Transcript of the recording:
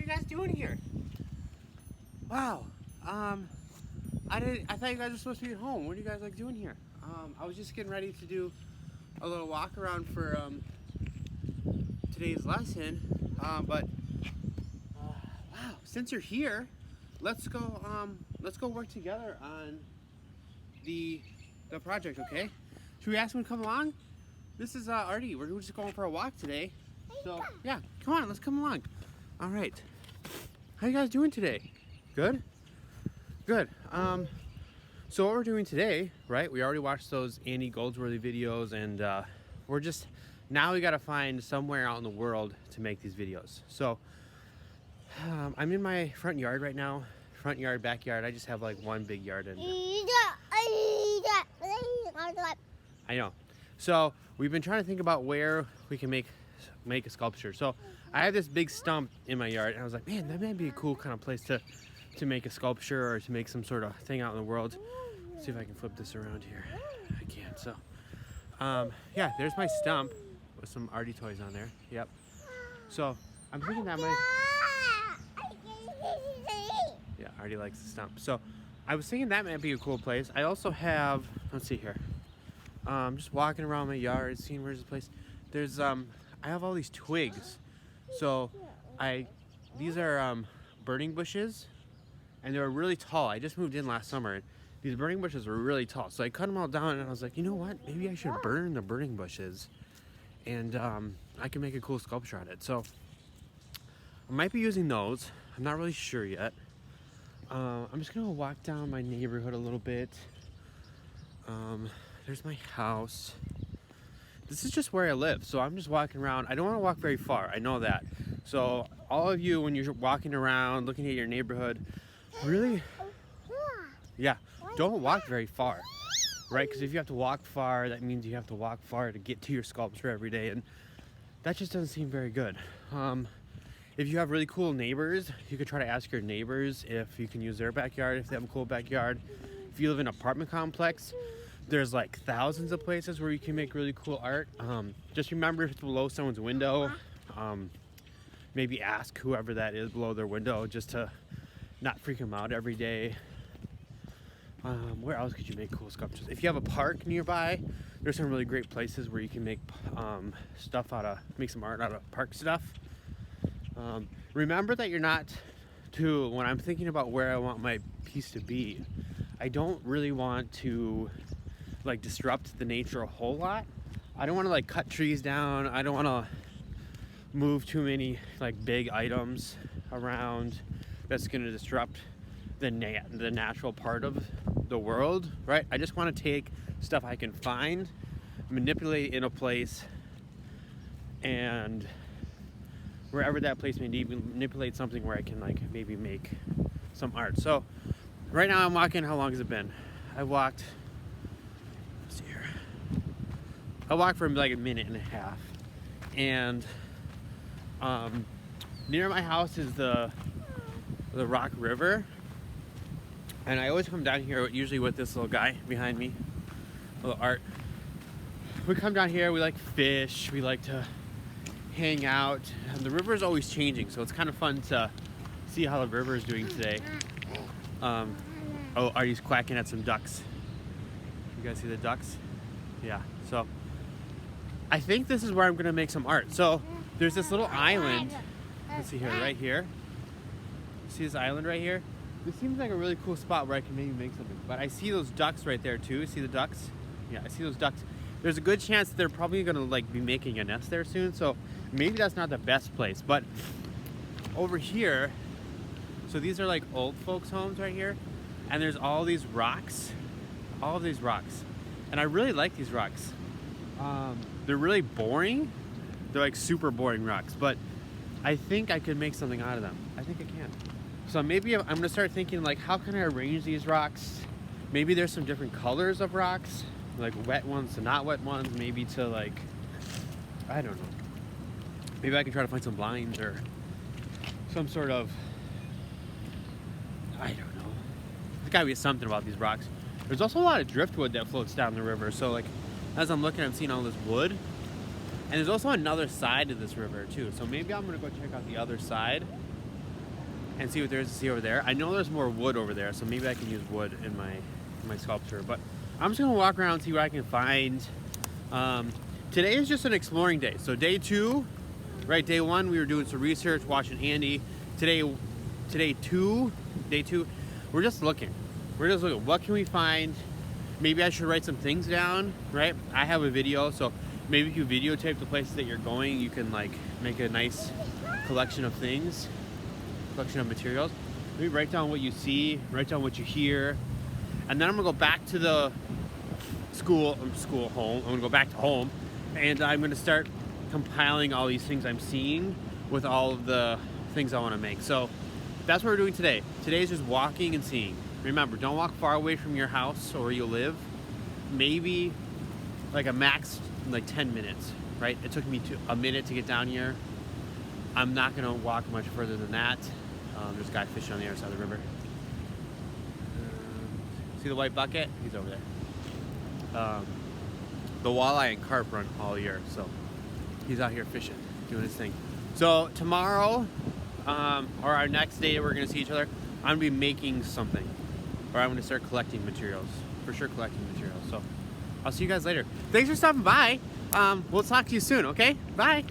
you guys doing here? Wow. I thought you guys were supposed to be at home. What are you guys like doing here? I was just getting ready to do a little walk around for today's lesson. But wow, since you're here, let's go work together on the project, okay? Should we ask him to come along? This is Artie. We're just going for a walk today. So yeah, come on, let's come along. All right. How you guys doing today? Good? Good. So what we're doing today, right? We already watched those Andy Goldsworthy videos, and we're just now we gotta find somewhere out in the world to make these videos. So I'm in my front yard right now. Front yard, backyard. I just have like one big yard, and I know. So we've been trying to think about where we can make a sculpture. So I have this big stump in my yard, and I was like, man, that might be a cool kind of place to make a sculpture or to make some sort of thing out in the world. Let's see if I can flip this around here. I can't. So yeah, there's my stump with some Artie toys on there. Yep. So I'm thinking that might. Yeah, Artie likes the stump. So I was thinking that might be a cool place. I also have, let's see here. Just walking around my yard, seeing where's the place. There's I have all these twigs. So these are burning bushes, and they were really tall. I just moved in last summer, and these burning bushes were really tall. So I cut them all down, and I was like, you know what? Maybe I should burn the burning bushes, and I can make a cool sculpture on it. So I might be using those. I'm not really sure yet. I'm just gonna walk down my neighborhood a little bit. There's my house. This is just where I live, so I'm just walking around. I don't want to walk very far, I know that. So all of you, when you're walking around, looking at your neighborhood, really, yeah, don't walk very far, right? Because if you have to walk far, that means you have to walk far to get to your sculpture every day, and that just doesn't seem very good. If you have really cool neighbors, you could try to ask your neighbors if you can use their backyard, if they have a cool backyard. If you live in an apartment complex, there's like thousands of places where you can make really cool art. Just remember, if it's below someone's window, maybe ask whoever that is below their window just to not freak them out every day. Where else could you make cool sculptures? If you have a park nearby, there's some really great places where you can make make some art out of park stuff. Remember that you're not when I'm thinking about where I want my piece to be, I don't really want to like disrupt the nature a whole lot. I don't want to like cut trees down. I don't want to move too many like big items around that's going to disrupt the natural part of the world, right? I just want to take stuff I can find, manipulate in a place, and wherever that place may be, manipulate something where I can like maybe make some art. So right now I'm walking. How long has it been? I walked for like a minute and a half, and near my house is the Rock River, and I always come down here usually with this little guy behind me, little Art. We come down here, we like fish, we like to hang out, and the river is always changing, so it's kind of fun to see how the river is doing today. Oh, Artie's quacking at some ducks. You guys see the ducks? Yeah, so I think this is where I'm gonna make some art. So there's this little island. Let's see here, right here. See this island right here? This seems like a really cool spot where I can maybe make something. But I see those ducks right there too. See the ducks? Yeah, I see those ducks. There's a good chance they're probably gonna like be making a nest there soon. So maybe that's not the best place. But over here, so these are like old folks' homes right here. And there's all these rocks. All of these rocks. And I really like these rocks. They're really boring. They're like super boring rocks, but I think I could make something out of them. I think I can. So maybe I'm gonna start thinking like, how can I arrange these rocks? Maybe there's some different colors of rocks, like wet ones to not wet ones, maybe to like, I don't know. Maybe I can try to find some lines or some sort of, I don't know. There's gotta be something about these rocks. There's also a lot of driftwood that floats down the river. So like, as I'm looking, I'm seeing all this wood. And there's also another side to this river too. So maybe I'm gonna go check out the other side and see what there is to see over there. I know there's more wood over there, so maybe I can use wood in my sculpture. But I'm just gonna walk around and see what I can find. Today is just an exploring day. So day 2, right? Day 1 we were doing some research, watching Andy. Day 2, we're just looking. We're just looking. What can we find? Maybe I should write some things down, right? I have a video, so maybe if you videotape the places that you're going, you can like make a nice collection of things, collection of materials. Maybe write down what you see, write down what you hear, and then I'm gonna go back to the home. I'm gonna go back to home, and I'm gonna start compiling all these things I'm seeing with all of the things I want to make. So that's what we're doing today. Today is just walking and seeing. Remember, don't walk far away from your house or where you live. Maybe like a max like 10 minutes, right? It took me a minute to get down here. I'm not gonna walk much further than that. There's a guy fishing on the other side of the river. See the white bucket? He's over there. The walleye and carp run all year, so he's out here fishing, doing his thing. So tomorrow, or our next day we're gonna see each other, I'm gonna be making something. Or I'm gonna start collecting materials. For sure collecting materials. So I'll see you guys later. Thanks for stopping by. We'll talk to you soon, okay? Bye.